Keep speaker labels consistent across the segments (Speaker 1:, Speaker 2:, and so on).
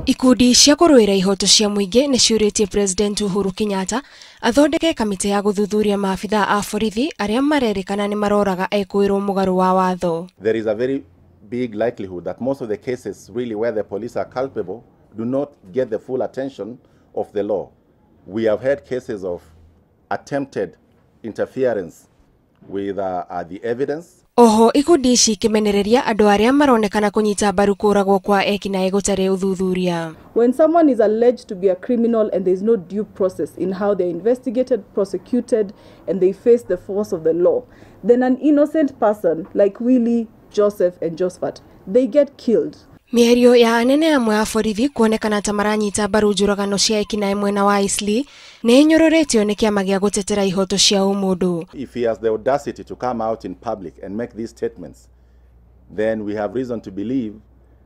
Speaker 1: Ikundi cia kuruira ihoto cia muingi niciiyumiritie President Uhuru Kenyatta athondeke kamite ya guthuthuria maabithaa a borithi aria marerikana ni maroraga ekuirwo mugaru wa watho.
Speaker 2: There is a very big likelihood that most of the cases really where the police are culpable do not get the full attention of the law. We have had cases of attempted interference with the evidence.
Speaker 1: Oho ikundi ici kimenereirie andu aria maronekana kunyita mbaru kuuragwo kwa wikinai gutari uthuthuria.
Speaker 3: When someone is alleged to be a criminal and there is no due process in how they are investigated, prosecuted, and they face the force of the law, then an innocent person like Willie, Joseph, and Josephat, they get killed.
Speaker 1: Mierio ya anene amwe a borithi kuonekana ta maranyita mbaru njuragano cia wikinai mwena wa Isli ni nyororetio ni kiama gia gutetera ihoto cia umundu.
Speaker 2: If he has the audacity to come out in public and make these statements, then we have reason to believe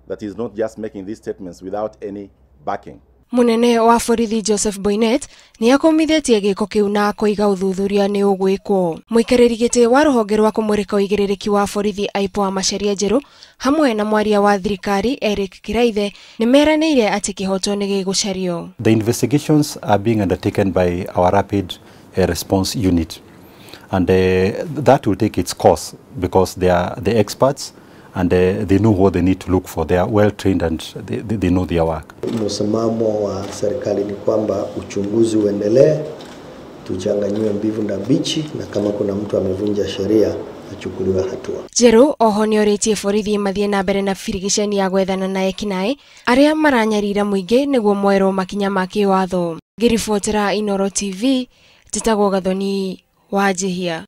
Speaker 2: that he's not just making these statements without any backing.
Speaker 1: Munene wa borithi Joseph Boynet ni akomithetie giko kiu na kuiga uthuthuria ni ugwikwo. Muikariri giti wa ruhonge rwa kumurika uigiririki wa borithi aipo macharia njeru hamwe na mwaria wa thirikari Eric Kiraithe ni meraniire ati kihoto ni gigucario.
Speaker 4: The investigations are being undertaken by our rapid response unit, and that will take its course because they are the experts and they know what they need to look for. They are well trained and they know their work.
Speaker 5: Msimamo wa serikali ni kwamba uchunguzi uendelee, tuchanganywe mbivu na bichi, na kama kuna mtu amevunja sheria achukuliwe hatua.
Speaker 1: Jeru oho ni oritie borithi mathie na mbere na firigiceni ya gwethana na wikinai aria maranyarira muingi niguo mwerwo makinya ma kiwatho. Ngiribotera Inooro TV, Titagwo Gathoni wa Jihia.